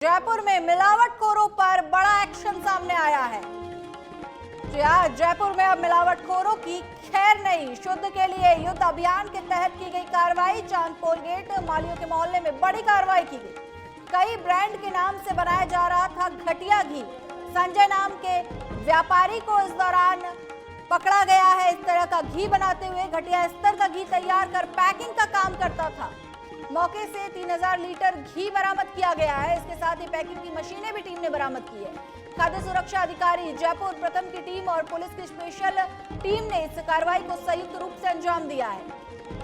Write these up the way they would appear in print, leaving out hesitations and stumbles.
जयपुर में मिलावटखोरों पर बड़ा एक्शन सामने आया है। जयपुर में अब मिलावटखोरों की खैर नहीं। शुद्ध के लिए युद्ध अभियान के तहत की गई कार्रवाई। चांदपोल गेट मालियों के मोहल्ले में बड़ी कार्रवाई की गई। कई ब्रांड के नाम से बनाया जा रहा था घटिया घी। संजय नाम के व्यापारी को इस दौरान पकड़ा गया है। इस तरह का घी बनाते हुए घटिया स्तर का घी तैयार कर पैकिंग का काम करता था। मौके से 3000 लीटर घी बरामद किया गया है। इसके साथ ही पैकिंग की मशीनें भी टीम ने बरामद की है। खाद्य सुरक्षा अधिकारी जयपुर प्रथम की टीम और पुलिस की स्पेशल टीम ने इस कार्रवाई को संयुक्त रूप से अंजाम दिया है।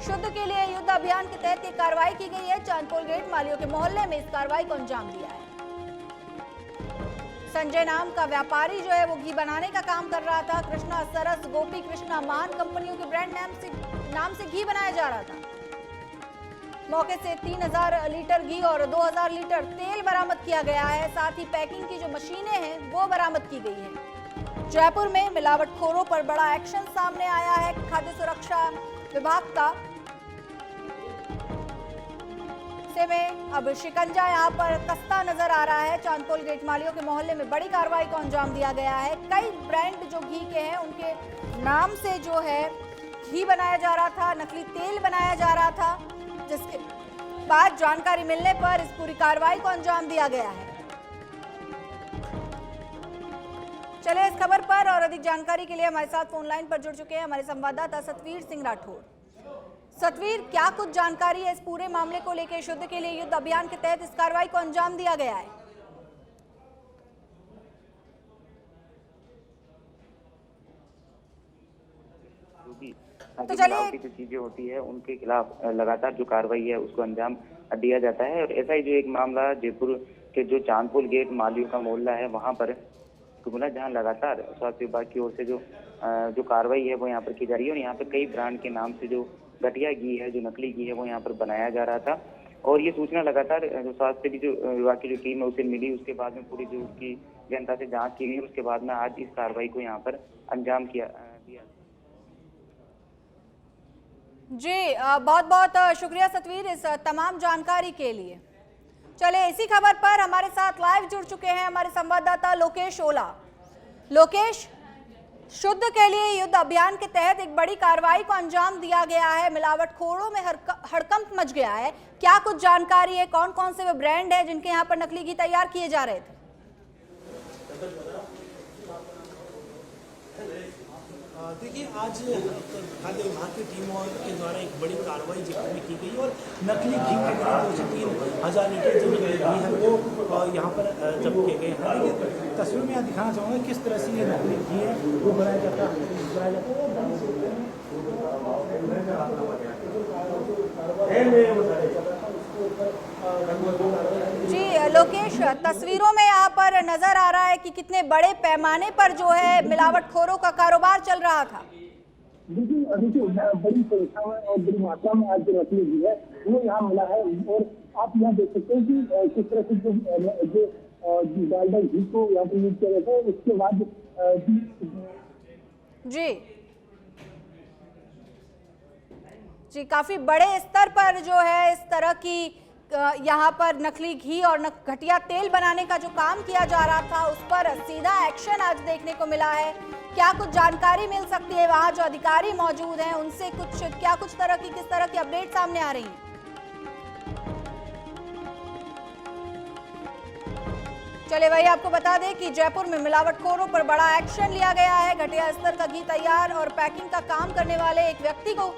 शुद्ध के लिए युद्ध अभियान के तहत ये कार्रवाई की गई है। चांदपोल गेट मालियों के मोहल्ले में इस कार्रवाई को अंजाम दिया है। संजय नाम का व्यापारी जो है वो घी बनाने का काम कर रहा था। कृष्णा, सरस, गोपी कृष्णा महान कंपनियों के ब्रांड नाम से घी बनाया जा रहा था। मौके से 3000 लीटर घी और 2000 लीटर तेल बरामद किया गया है। साथ ही पैकिंग की जो मशीनें हैं वो बरामद की गई हैं। जयपुर में मिलावटखोरों पर बड़ा एक्शन सामने आया है। खाद्य सुरक्षा विभाग का से में अब शिकंजा यहां पर कसता नजर आ रहा है। चांदपोल गेट मालियों के मोहल्ले में बड़ी कार्रवाई को अंजाम दिया गया है। कई ब्रांड जो घी के हैं उनके नाम से जो है घी बनाया जा रहा था, नकली तेल बनाया जा रहा था, जिसके बाद जानकारी मिलने पर इस पूरी कार्रवाई को अंजाम दिया गया है। चलिए इस खबर पर और अधिक जानकारी के लिए हमारे साथ फोन लाइन पर जुड़ चुके हैं हमारे संवाददाता सतवीर सिंह राठौर। सतवीर, क्या कुछ जानकारी है इस पूरे मामले को लेकर? शुद्ध के लिए युद्ध अभियान के तहत इस कार्रवाई को अंजाम दिया गया है। तो चलिए की जो चीजें होती है उनके खिलाफ लगातार जो कार्रवाई है उसको अंजाम दिया जाता है। और ऐसा ही जो एक मामला जयपुर के जो चांदपोल गेट मालियों का मोहल्ला है वहां पर मिला, जहां लगातार स्वास्थ्य विभाग की ओर से जो कार्रवाई है वो यहाँ पर की जा रही है। और यहाँ पर कई ब्रांड के नाम से जो घटिया घी है, जो नकली घी है, वो यहाँ पर बनाया जा रहा था। और ये सूचना लगातार जो स्वास्थ्य की जो विभाग की जो टीम है उसे मिली। उसके बाद में पूरी जो उसकी जनता से जाँच की गई। उसके बाद में आज इस कार्रवाई को यहाँ पर अंजाम दिया। जी, बहुत बहुत शुक्रिया सतवीर इस तमाम जानकारी के लिए। चलिए इसी खबर पर हमारे साथ लाइव जुड़ चुके हैं हमारे संवाददाता लोकेश ओला। लोकेश, शुद्ध के लिए युद्ध अभियान के तहत एक बड़ी कार्रवाई को अंजाम दिया गया है। मिलावटखोरों में हड़कंप मच गया है। क्या कुछ जानकारी है? कौन कौन से वे ब्रांड है जिनके यहाँ पर नकली घी तैयार किए जा रहे थे? देखिए, आज खाद्य विभाग की टीमों के द्वारा एक बड़ी कार्रवाई जयपुर में की गई और नकली घी के करीब 3000 लीटर जो नकली घी है वो यहाँ पर जब्त किए गए हैं। देखिए तस्वीर में यहाँ दिखाना चाहूँगा किस तरह से ये नकली घी है वो बनाया जाता जी लोकेश, तस्वीरों में यहाँ पर नजर आ रहा है कि कितने बड़े पैमाने पर जो है मिलावटखोरों का कारोबार चल रहा था। देखिए बड़ी संख्या में और बड़ी मात्रा में आज जो नकली घी है वो यहाँ मिला है। और आप यहाँ देख सकते हैं कि किस तरह से जो डालडा घी को यहाँ पर यूज किया जाता है। उसके बाद जी काफी बड़े स्तर पर जो है इस तरह की यहाँ पर नकली घी और घटिया तेल बनाने का जो काम किया जा रहा था उस पर सीधा एक्शन आज देखने को मिला है। क्या कुछ जानकारी मिल सकती है? वहाँ जो अधिकारी मौजूद हैं उनसे किस तरह की अपडेट सामने आ रही है? चलिए वही आपको बता दें कि जयपुर में मिलावटखोरों पर बड़ा एक्शन लिया गया है। घटिया स्तर का घी तैयार और पैकिंग का काम करने वाले एक व्यक्ति को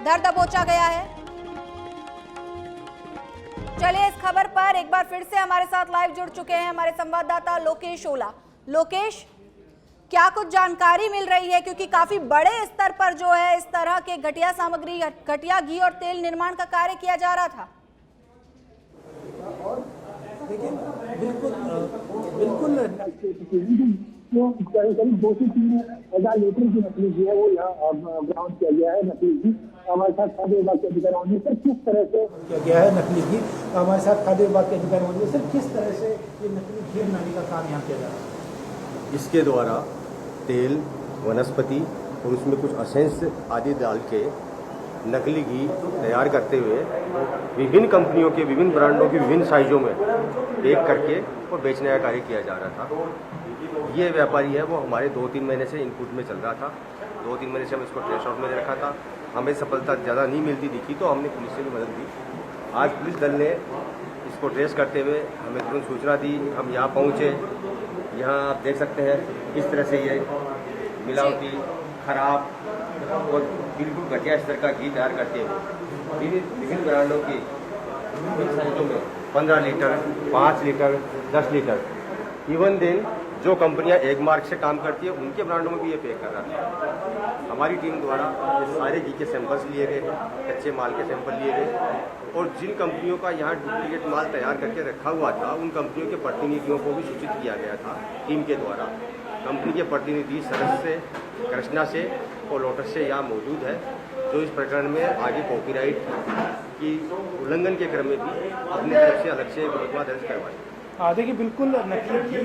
धर दबोचा गया है। चलिए इस खबर पर एक बार फिर से हमारे साथ लाइव जुड़ चुके हैं हमारे संवाददाता लोकेश ओला। लोकेश, क्या कुछ जानकारी मिल रही है? क्योंकि काफी बड़े स्तर पर जो है इस तरह के घटिया सामग्री, घटिया घी और तेल निर्माण का कार्य किया जा रहा था। देखिए बिल्कुल करीब 2 से 3000 लीटर की नकली घी है वो यहाँ बरामद किया गया है। नकली घी हमारे साथ खाद्य विभाग के अधिकारियों ने सर किस तरह से किया गया है नकली घी हमारे साथ खाद्य विभाग के अधिकारियों ने सर किस तरह से ये नकली घी बनाने का काम यहाँ किया जा रहा है? इसके द्वारा तेल, वनस्पति और उसमें कुछ असेंस आदि डाल के नकली घी तैयार करते हुए विभिन्न कंपनियों के विभिन्न ब्रांडों के विभिन्न साइजों में पैक करके और बेचने का कार्य किया जा रहा था। ये व्यापारी है वो हमारे 2-3 महीने से इनपुट में चल रहा था। 2-3 महीने से हम इसको ट्रेस आउट में रखा था। हमें सफलता ज़्यादा नहीं मिलती दिखी तो हमने पुलिस से भी मदद ली। आज पुलिस दल ने इसको ट्रेस करते हुए हमें तुरंत सूचना दी। हम यहाँ पहुँचे। यहाँ आप देख सकते हैं किस तरह से ये मिलावटी, खराब और बिल्कुल घटिया स्तर का घी तैयार करते हुए विभिन्न ब्रांडों की विभिन्न साइजों में 15 litre, 5 litre, 10 litre, even then जो कंपनियां एक मार्क से काम करती है उनके ब्रांडों में भी ये पैक कर रहा था। हमारी टीम द्वारा ये सारे घी के सैंपल्स लिए गए, कच्चे माल के सैंपल लिए गए और जिन कंपनियों का यहाँ डुप्लीकेट माल तैयार करके रखा हुआ था उन कंपनियों के प्रतिनिधियों को भी सूचित किया गया था टीम के द्वारा। कंपनी के प्रतिनिधि सरस से, कृष्णा से और लोटस से यहाँ मौजूद है, जो इस प्रकरण में आगे कॉपीराइट की उल्लंघन के क्रम में भी अपनी तरफ से अलग से मुकदमा दर्ज करवाए। देखिए बिल्कुल नकली घी।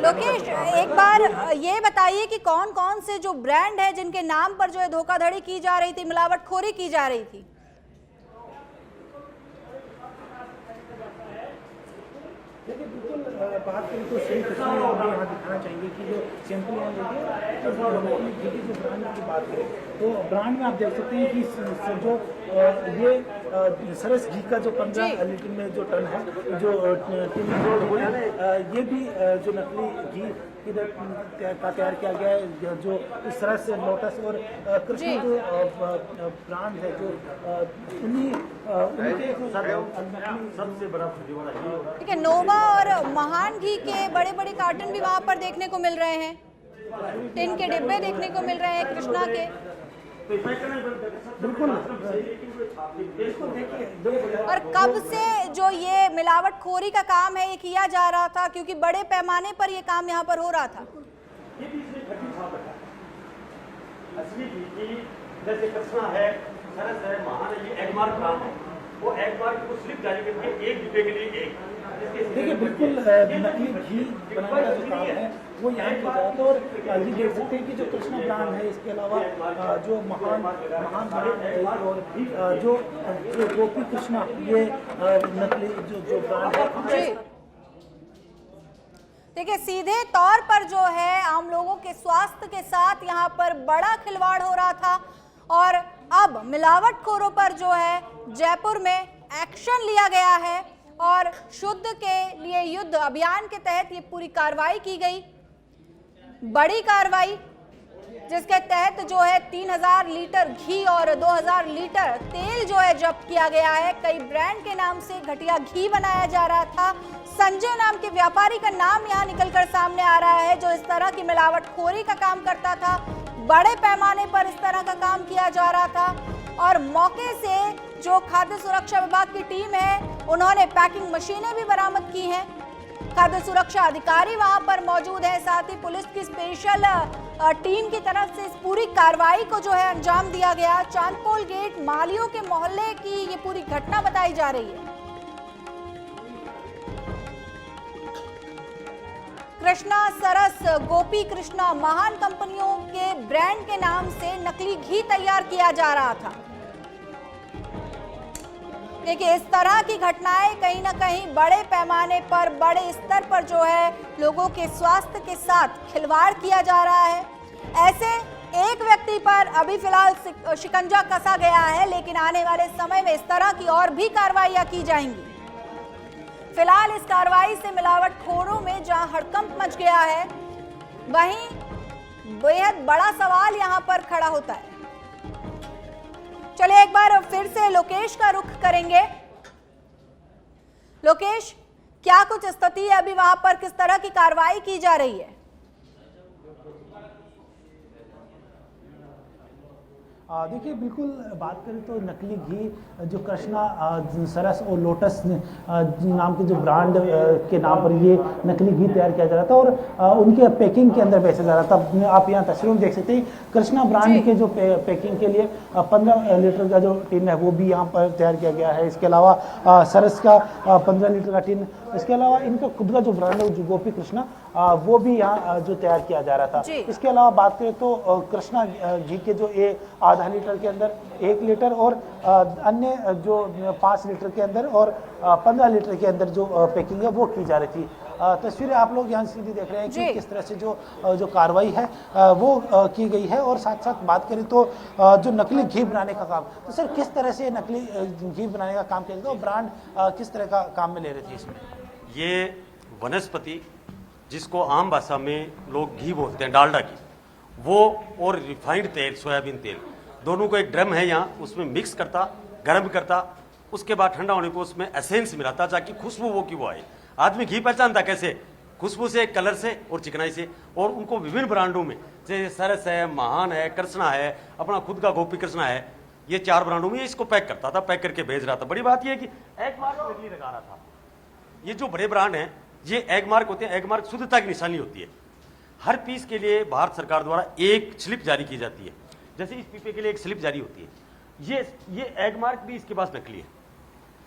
लोकेश, एक बार ये बताइए कि कौन कौन से जो ब्रांड है जिनके नाम पर जो है धोखाधड़ी की जा रही थी, मिलावटखोरी की जा रही थी? देखिए बिल्कुल बात करें तो सही तस्वीर हमें यहाँ दिखाना चाहिए कि जो सैंपल यहाँ देखिए जो ब्रांड की बात करें तो ब्रांड में आप देख सकते हैं कि जो ये सरस घी का जो 15 लीटर में जो टन है जो ये भी जो नकली घी इधर का तैयार किया गया है। जो इस तरह से लोटस और कृष्ण जो ब्रांड है जो सबसे बड़ा ठीक है, नोवा और महान घी के बड़े बड़े कार्टन भी वहां पर देखने को मिल रहे हैं, टिन के डिब्बे देखने को मिल रहे हैं कृष्णा के। बिल्कुल। और कब से जो ये मिलावटखोरी का काम है ये किया जा रहा था, क्योंकि बड़े पैमाने पर ये काम यहाँ पर हो रहा था? जैसे कृष्णा है, सरस है, महान है, ये एगमार्क ब्रांड है। वो एगमार्क को स्लिप जारी करके एक डिब्बे के लिए एक। देखिए बिल्कुल नकली घी बनाने का जो काम है वो यहाँ किया जाता है। और ये देख सकते हैं कि जो कृष्णा ब्रांड है, इसके अलावा जो महान ब्रांड है और जो गोपी कृष्णा ये नकली जो ब्रांड है। देखिए सीधे तौर पर जो है आम लोगों के स्वास्थ्य के साथ यहाँ पर बड़ा खिलवाड़ हो रहा था और अब मिलावटखोरों पर जो है जयपुर में एक्शन लिया गया है और शुद्ध के लिए युद्ध अभियान के तहत ये पूरी कार्रवाई की गई। बड़ी कार्रवाई जिसके तहत जो है 3000 लीटर घी और 2000 लीटर तेल जो है जब्त किया गया है। कई ब्रांड के नाम से घटिया घी बनाया जा रहा था। संजय नाम के व्यापारी का नाम यहाँ निकलकर सामने आ रहा है जो इस तरह की मिलावटखोरी का काम करता था। बड़े पैमाने पर इस तरह का काम किया जा रहा था और मौके से जो खाद्य सुरक्षा विभाग की टीम है उन्होंने पैकिंग मशीनें भी बरामद की हैं। खाद्य सुरक्षा अधिकारी वहां पर मौजूद है, साथ ही पुलिस की स्पेशल टीम की तरफ से इस पूरी कार्रवाई को जो है अंजाम दिया गया। चांदपोल गेट मालियों के मोहल्ले की ये पूरी घटना बताई जा रही है। कृष्णा, सरस, गोपी कृष्णा महान कंपनियों के ब्रांड के नाम से नकली घी तैयार किया जा रहा था। देखिए इस तरह की घटनाएं कहीं ना कहीं बड़े पैमाने पर, बड़े स्तर पर जो है लोगों के स्वास्थ्य के साथ खिलवाड़ किया जा रहा है। ऐसे एक व्यक्ति पर अभी फिलहाल शिकंजा कसा गया है, लेकिन आने वाले समय में इस तरह की और भी कार्रवाइयां की जाएंगी। फिलहाल इस कार्रवाई से मिलावटखोरों में जहां हड़कंप मच गया है, वहीं बेहद बड़ा सवाल यहां पर खड़ा होता है। चलिए एक बार फिर से लोकेश का रुख करेंगे। लोकेश, क्या कुछ स्थिति है अभी वहां पर, किस तरह की कार्रवाई की जा रही है? देखिए बिल्कुल बात करें तो नकली घी जो कृष्णा, सरस और लोटस नाम के जो ब्रांड के नाम पर ये नकली घी तैयार किया जा रहा था और उनके पैकिंग के अंदर बेचा जा रहा था। आप यहाँ तस्वीरों में देख सकते हैं कृष्णा ब्रांड के जो पैकिंग के लिए 15 लीटर का जो टिन है वो भी यहाँ पर तैयार किया गया है। इसके अलावा सरस का 15 लीटर का टिन, इसके अलावा इनका खुद का जो ब्रांड है जो गोपी कृष्णा वो भी यहाँ जो तैयार किया जा रहा था। इसके अलावा बात करें तो कृष्णा घी के जो आधा लीटर के अंदर 1 लीटर और अन्य जो 5 लीटर के अंदर और 15 लीटर के अंदर जो पैकिंग है वो की जा रही थी। तस्वीरें आप लोग यहाँ सीधी देख रहे हैं कि किस तरह से जो कार्रवाई है वो की गई है। और साथ साथ बात करें तो जो नकली घी बनाने का काम, तो सर किस तरह से नकली घी बनाने का काम किया जाता है, ब्रांड किस तरह का काम में ले रहे थे इसमें? ये वनस्पति जिसको आम भाषा में लोग घी बोलते हैं, डालडा घी, वो और रिफाइंड तेल, सोयाबीन तेल, दोनों को एक ड्रम है यहाँ, उसमें मिक्स करता, गर्म करता, उसके बाद ठंडा होने को उसमें एसेंस मिलाता ताकि खुशबू वो की वो आए। आदमी घी पहचानता कैसे? खुशबू से, कलर से और चिकनाई से। और उनको विभिन्न ब्रांडों में जैसे सरस है, महान है, कृष्णा है, अपना खुद का गोपी कृष्णा है, ये 4 ब्रांडों में इसको पैक करता था, पैक करके भेज रहा था। बड़ी बात यह है कि एग मार्क नकली लगा रहा था। ये जो बड़े ब्रांड हैं ये एग मार्क होते हैं, एग मार्क शुद्धता की निशानी होती है। हर पीस के लिए भारत सरकार द्वारा एक स्लिप जारी की जाती है, जैसे इस पीपे के लिए एक स्लिप जारी होती है। ये एग मार्क भी इसके पास नकली है,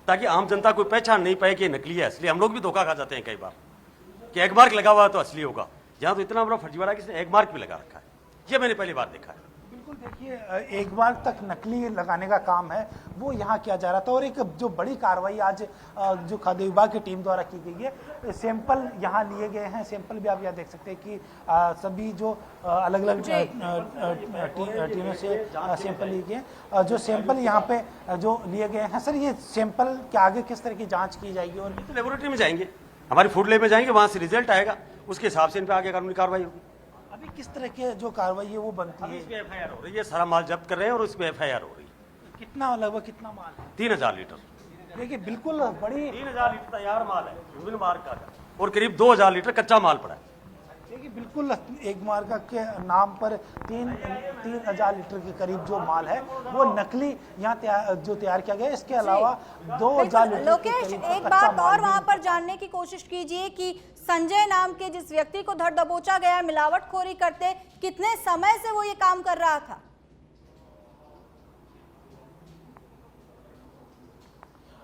ताकि आम जनता कोई पहचान नहीं पाए कि ये नकली है असली। हम लोग भी धोखा खा जाते हैं कई बार कि एग मार्क लगा हुआ है तो असली होगा, जहां तो इतना बड़ा फर्जीवाड़ा है कि इसने एग मार्क भी लगा रखा है। ये मैंने पहली बार देखा है। बिल्कुल, देखिए एक बार तक नकली लगाने का काम है वो यहाँ किया जा रहा था। और एक जो बड़ी कार्रवाई आज जो खाद्य विभाग की टीम द्वारा की गई है, सैंपल यहाँ लिए गए हैं। सैंपल भी आप यहाँ देख सकते हैं कि सभी जो अलग अलग टीमों से सैंपल लिए गए। जो सैंपल यहाँ पे जो लिए गए हैं, सर ये सैंपल के आगे किस तरह की जाँच की जाएगी? और तो लेबोरेटरी में जाएंगे, हमारी फूड लैब में जाएंगे, वहाँ से रिजल्ट आएगा, उसके हिसाब से इन पर आगे कानूनी कार्रवाई होगी। अभी किस तरह की जो कार्रवाई है वो बनती है? इसमें FIR हो रही है, सारा माल जब्त कर रहे हैं और इसमें FIR हो रही है। कितना लगभग कितना माल है? 3000 लीटर। देखिए बिल्कुल बड़ी 3000 लीटर तैयार माल है विभिन्न मार्क का, और करीब 2000 लीटर कच्चा माल पड़ा है। देखिए बिल्कुल एक मार्क के नाम पर 3000 लीटर के करीब जो माल है वो नकली यहाँ जो तैयार किया गया है। इसके अलावा 2000 लीटर लोकेश, एक बात और वहां पर जानने की कोशिश कीजिए कि संजय नाम के जिस व्यक्ति को धर दबोचा गया, मिलावटखोरी करते, कितने समय से वो ये काम कर रहा था?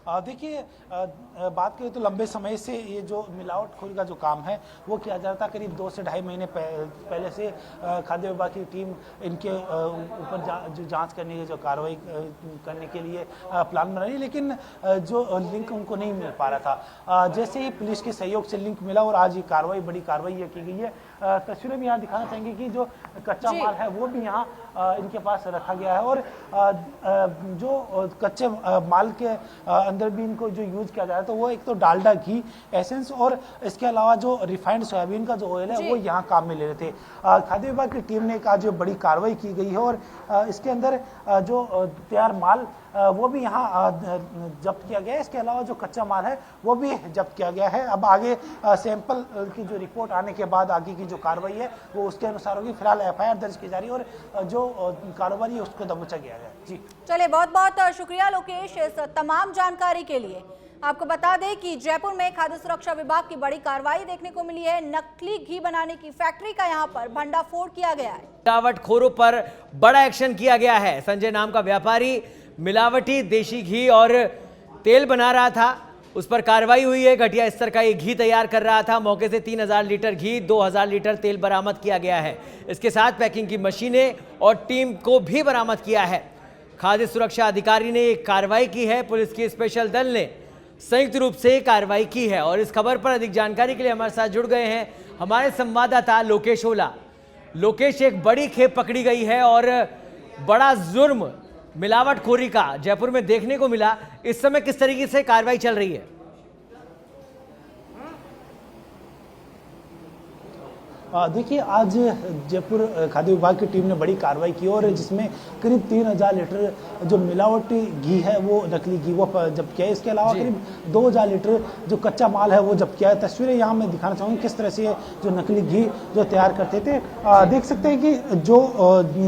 देखिए बात करें तो लंबे समय से ये जो मिलावटखोरी का जो काम है वो किया जा रहा था। करीब 2 से ढाई महीने पहले से खाद्य विभाग की टीम इनके ऊपर जो जांच करने की, जो कार्रवाई करने के लिए प्लान बना रही है, लेकिन जो लिंक उनको नहीं मिल पा रहा था। जैसे ही पुलिस के सहयोग से लिंक मिला और आज ये कार्रवाई, बड़ी कार्रवाई ये की गई है। तस्वीरें भी यहाँ दिखाना चाहेंगे कि जो कच्चा माल है वो भी यहाँ इनके पास रखा गया है। और जो कच्चे माल के अंदर भी इनको जो यूज किया जा रहा है तो वो एक तो डालडा घी एसेंस और इसके अलावा जो रिफाइंड सोयाबीन का जो ऑयल है वो यहाँ काम में ले रहे थे। खाद्य विभाग की टीम ने आज बड़ी कार्रवाई की गई है और इसके अंदर जो तैयार माल वो भी यहाँ जब्त किया गया है। इसके अलावा जो कच्चा माल है वो भी जब्त किया गया है। अब आगे सैंपल की जो रिपोर्ट आने के बाद आगे की जो कार्रवाई है वो उसके अनुसार होगी। फिलहाल FIR दर्ज की जा रही है और जो कारोबारी है उसको दबोचा गया है। जी चलिए, बहुत बहुत शुक्रिया लोकेश इस तमाम जानकारी के लिए। आपको बता दें कि जयपुर में खाद्य सुरक्षा विभाग की बड़ी कार्रवाई देखने को मिली है। नकली घी बनाने की फैक्ट्री का यहाँ पर भंडाफोड़ किया गया है। मिलावटखोरों पर बड़ा एक्शन किया गया है। संजय नाम का व्यापारी मिलावटी देशी घी और तेल बना रहा था, उस पर कार्रवाई हुई है। घटिया स्तर का ये घी तैयार कर रहा था। मौके से 3000 लीटर घी, 2000 लीटर तेल बरामद किया गया है। इसके साथ पैकिंग की मशीनें और टीम को भी बरामद किया है। खाद्य सुरक्षा अधिकारी ने एक कार्रवाई की है। पुलिस के स्पेशल दल ने संयुक्त रूप से कार्रवाई की है। और इस खबर पर अधिक जानकारी के लिए हमारे साथ जुड़ गए हैं हमारे संवाददाता लोकेश ओला। लोकेश, एक बड़ी खेप पकड़ी गई है और बड़ा जुर्म मिलावटखोरी का जयपुर में देखने को मिला। इस समय किस तरीके से कार्रवाई चल रही है? देखिए आज जयपुर खाद्य विभाग की टीम ने बड़ी कार्रवाई की और जिसमें करीब 3000 लीटर जो मिलावटी घी है वो नकली घी वो जब्त किया है। इसके अलावा करीब 2000 लीटर जो कच्चा माल है वो जब्त किया है। तस्वीरें यहाँ मैं दिखाना चाहूँगी किस तरह से जो नकली घी जो तैयार करते थे। देख सकते हैं कि जो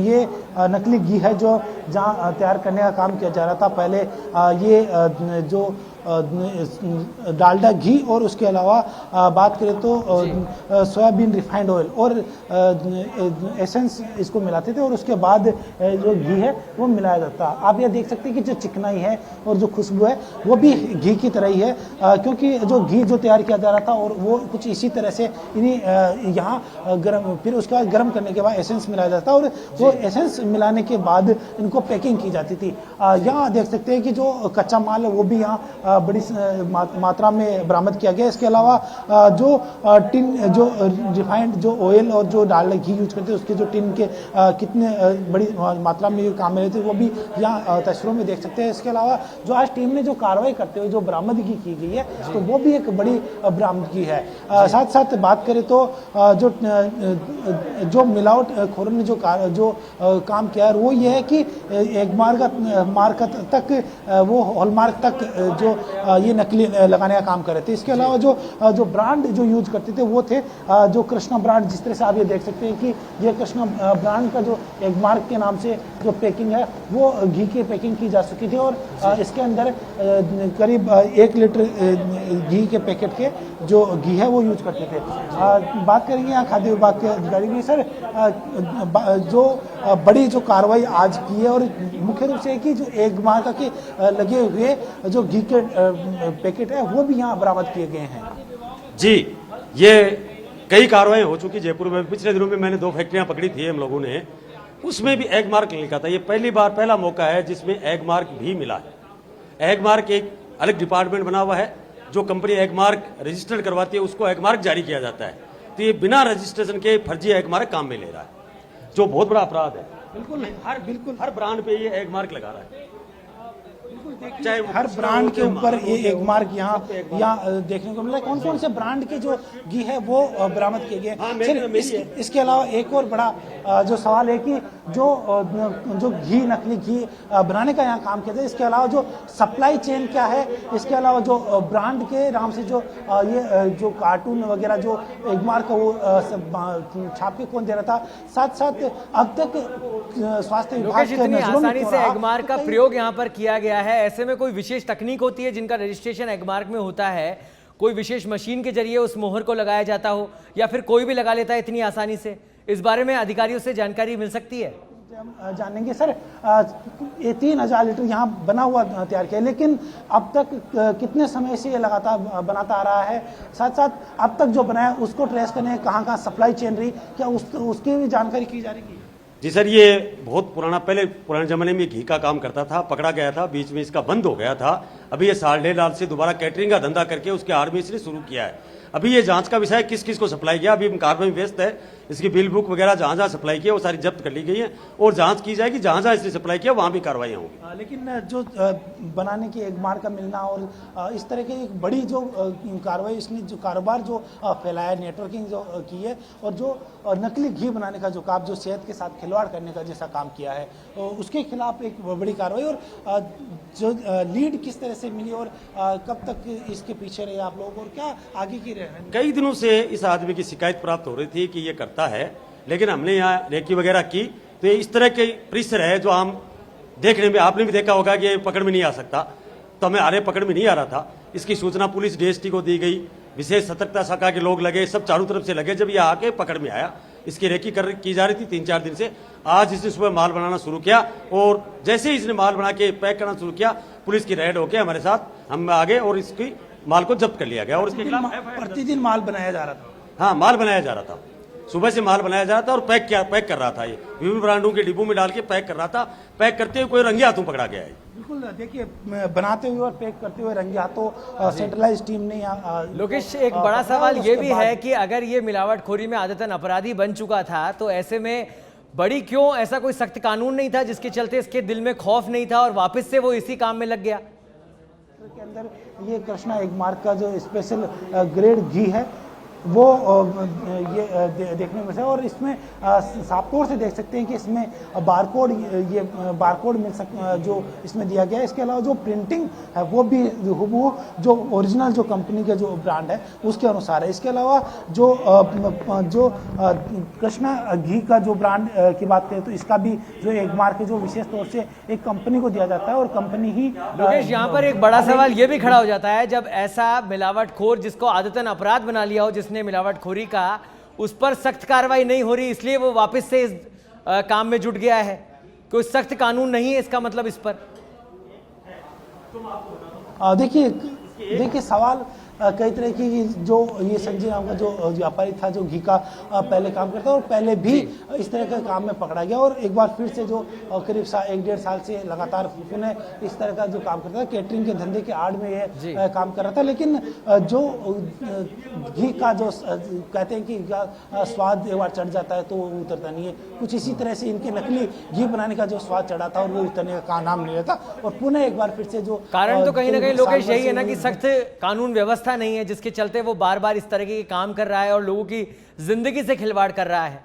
ये नकली घी है जो जहां तैयार करने का काम किया जा रहा था। पहले ये जो डालडा घी और उसके अलावा बात करें तो सोयाबीन रिफाइंड ऑयल और एसेंस इसको मिलाते थे और उसके बाद जो घी है वो मिलाया जाता। आप ये देख सकते हैं कि जो चिकनाई है और जो खुशबू है वो भी घी की तरह ही है, क्योंकि जो घी जो तैयार किया जा रहा था और वो कुछ इसी तरह से इन्हीं यहाँ गर्म, फिर उसके बाद गर्म करने के बाद एसेंस मिलाया जाता और वो एसेंस मिलाने के बाद इनको पैकिंग की जाती थी। यहाँ देख सकते हैं कि जो कच्चा माल है वो भी यहाँ बड़ी मात्रा में बरामद किया गया। इसके अलावा जो टिन जो रिफाइंड जो ऑयल और जो डालडा घी यूज करते हैं उसके जो टिन के कितने बड़ी मात्रा में काम में थे वो भी यहाँ तस्वीरों में देख सकते हैं। इसके अलावा जो आज टीम ने जो कार्रवाई करते हुए जो बरामदगी की गई है तो वो भी एक बड़ी बरामदगी है। साथ साथ बात करें तो जो मिलावट खोरों ने जो काम किया है वो ये है कि एक मार्क तक वो हॉलमार्क तक जो ये नकली लगाने का काम कर रहे थे। इसके अलावा जो ब्रांड जो यूज करते थे वो थे जो कृष्णा ब्रांड, जिस तरह से आप ये देख सकते हैं कि ये कृष्णा ब्रांड का जो एक मार्क के नाम से जो पैकिंग है वो घी की पैकिंग की जा चुकी थी और इसके अंदर करीब 1 लीटर घी के पैकेट के जो घी है वो यूज करते थे। बात करेंगे यहाँ खाद्य विभाग के अधिकारी की। सर, जो बड़ी जो कार्रवाई आज की है और मुख्य रूप से कि जो एक मार्का के लगे हुए जो घी के पैकेट है वो भी यहाँ बरामद किए गए हैं। जी, ये कई कार्रवाई हो चुकी जयपुर में। पिछले दिनों में मैंने 2 फैक्ट्रियां पकड़ी थी हम लोगों ने, उसमें भी एग मार्क लिखा था। ये पहला मौका है जिसमें एग मार्क भी मिला है। एग मार्क एक अलग डिपार्टमेंट बना हुआ है, जो कंपनी एग मार्क रजिस्टर्ड करवाती है उसको एग मार्क जारी किया जाता है। तो ये बिना रजिस्ट्रेशन के फर्जी एग मार्क काम में ले रहा है, जो बहुत बड़ा अपराध है। बिल्कुल हर ब्रांड पे ये एग मार्क लगा रहा है, चाहे हर ब्रांड के ऊपर ये एक मार्क यहाँ देखने को मिला। कौन कौन से ब्रांड के जो घी है वो बरामद किए गए। इसके अलावा एक और बड़ा जो सवाल है कि जो घी नकली घी बनाने का यहाँ काम किया जाए, इसके अलावा जो सप्लाई चेन क्या है, इसके अलावा जो ब्रांड के नाम से जो ये जो कार्टून वगैरह जो एक मार्क वो छाप के कौन दे रहा था। साथ साथ अब तक स्वास्थ्य विभाग जितनी आसानी से एग मार्क का प्रयोग यहाँ पर किया गया है, ऐसे में कोई विशेष तकनीक होती है जिनका रजिस्ट्रेशन एग मार्क में होता है, कोई विशेष मशीन के जरिए उस मोहर को लगाया जाता हो या फिर कोई भी लगा लेता है इतनी आसानी से? इस बारे में अधिकारियों से जानकारी मिल सकती है? हम जानेंगे। सर, ये 3000 लीटर यहाँ बना हुआ तैयार किया, लेकिन अब तक कितने समय से ये लगातार बनाता आ रहा है? साथ साथ अब तक जो बनाया उसको ट्रेस करने कहाँ सप्लाई चेन रही, क्या उसकी भी जानकारी की जा रही है? जी सर, ये बहुत पुराने ज़माने में घी का काम करता था, पकड़ा गया था, बीच में इसका बंद हो गया था। अभी ये 1.5 से दोबारा कैटरिंग का धंधा करके उसके आर्मी इसने शुरू किया है। अभी ये जांच का विषय है किस किस को सप्लाई किया, अभी हम कार्रवाई में व्यस्त है। इसकी बिल बुक वगैरह जहां जहां सप्लाई किया वो सारी जब्त कर ली गई है और जांच की जाएगी, जहां जहां इसने सप्लाई किया वहां भी कार्रवाई होंगी। लेकिन जो बनाने की एक मार्क का मिलना और इस तरह की एक बड़ी जो कार्रवाई, इसने जो कारोबार जो फैलाया, नेटवर्किंग जो की है और जो नकली घी बनाने का जो काम, जो सेहत के साथ खिलवाड़ करने का जैसा काम किया है, उसके खिलाफ एक बड़ी कार्रवाई। और जो लीड किस तरह से मिली और कब तक इसके पीछे रहे आप लोग और क्या आगे की रहे? कई दिनों से इस आदमी की शिकायत प्राप्त हो रही थी कि ये करता है, लेकिन हमने यहाँ रेकी वगैरह की तो इस तरह के परिसर है जो हम देखने में, आपने भी देखा होगा कि ये पकड़ में नहीं आ सकता, तो हमें आरे पकड़ में नहीं आ रहा था। इसकी सूचना पुलिस डीएसटी को दी गई, विशेष सतर्कता शाखा के लोग लगे, सब चारों तरफ से लगे। जब ये आके पकड़ में आया, इसकी रेकी की जा रही थी 3-4 दिन से। आज इसने सुबह माल बनाना शुरू किया और जैसे ही इसने माल बना के पैक करना शुरू किया, पुलिस की रेड होके हमारे साथ हम आगे और इसकी माल को जब्त कर लिया गया। और इसके खिलाफ प्रतिदिन माल बनाया जा रहा था? हाँ, माल बनाया जा रहा था, सुबह से माल बनाया जा रहा था और पैक कर रहा था। ये विभिन्न ब्रांडों के डिब्बों में डाल के पैक कर रहा था। पैक करते हुए कोई रंगे हाथों पकड़ा गया है। बिल्कुल, देखिए, बनाते हुए और पैक करते हुए रंगे हाथों सेंट्रलाइज टीम ने यहाँ। लोकेश, एक बड़ा सवाल ये भी है कि अगर ये मिलावटखोरी में आदतन अपराधी बन चुका था तो ऐसे में बड़ी क्यों ऐसा कोई सख्त कानून नहीं था जिसके चलते इसके दिल में खौफ नहीं था और वापस से वो इसी काम में लग गया? के अंदर ये कृष्णा एग मार्क का जो स्पेशल ग्रेड घी है वो देखने में से, और इसमें साफ तौर से देख सकते हैं कि इसमें बारकोड, ये बारकोड जो इसमें दिया गया है। इसके अलावा जो प्रिंटिंग है वो भी वो जो ओरिजिनल जो कंपनी का जो ब्रांड है उसके अनुसार है। इसके अलावा जो कृष्णा घी का जो ब्रांड की बात करें तो इसका भी जो एक मार्क है जो विशेष तौर से एक कंपनी को दिया जाता है, और कंपनी ही लोकेश, यहाँ पर एक बड़ा सवाल ये भी खड़ा हो जाता है, जब ऐसा मिलावटखोर जिसको आदतन अपराध बना लिया हो, जिसने मिलावटखोरी का, उस पर सख्त कार्रवाई नहीं हो रही, इसलिए वो वापस से इस काम में जुट गया है। कोई सख्त कानून नहीं है इसका मतलब इस पर? देखिए सवाल कई तरह की, जो ये संजय नाम का जो व्यापारी था जो घी का पहले काम करता और पहले भी इस तरह के काम में पकड़ा गया, और एक बार फिर से जो करीब 1-1.5 साल से लगातार पुनः इस तरह का जो काम करता था, केटरिंग के धंधे के आड़ में ये काम कर रहा था। लेकिन जो घी का जो कहते हैं कि स्वाद एक बार चढ़ जाता है तो वो उतरता नहीं है, कुछ इसी तरह से इनके नकली घी बनाने का जो स्वाद चढ़ा था और वो उतरने का नाम नहीं लेता, और पुनः एक बार फिर से जो कारण तो कहीं ना कहीं लोकेश यही है ना कि सख्त कानून व्यवस्था नहीं है, जिसके चलते वो बार बार इस तरह के काम कर रहा है और लोगों की जिंदगी से खिलवाड़ कर रहा है।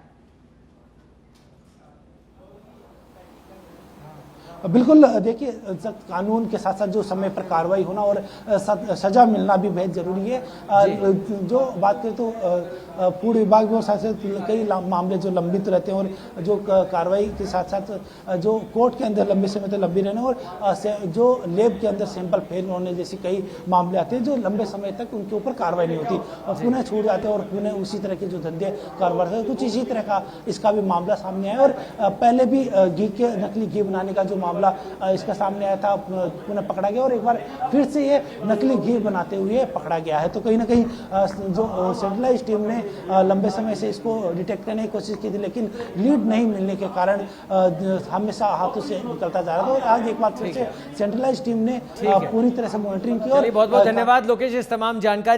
बिल्कुल, देखिए सख्त कानून के साथ साथ जो समय पर कार्रवाई होना और सजा मिलना भी बेहद जरूरी है। जो बात करें तो फूड विभाग में साथ कई मामले जो लंबित रहते हैं, और जो कार्रवाई के साथ साथ जो कोर्ट के अंदर लंबे समय तक लंबी रहने और जो लैब के अंदर सैंपल फेल होने जैसे कई मामले आते हैं जो लंबे समय तक उनके ऊपर कार्रवाई नहीं होती और पुनः छूट जाते हैं, और पुनः उसी तरह के जो धंधे कारोबार है, कुछ इसी तरह का इसका भी मामला सामने आया। और पहले भी घी के नकली घी बनाने का जो मामला इसका सामने आया था, पुनः पकड़ा गया, और एक बार फिर से ये नकली घी बनाते हुए पकड़ा गया है। तो कहीं ना कहीं जो सेंट्रलाइज टीम ने लंबे समय से इसको डिटेक्ट करने की कोशिश की थी, लेकिन लीड नहीं मिलने के कारण हमेशा हाथों से निकलता जा रहा था, और आज एक बार फिर से सेंट्रलाइज टीम ने पूरी तरह से मॉनिटरिंग की। और बहुत बहुत धन्यवाद लोकेश इस तमाम जानकारी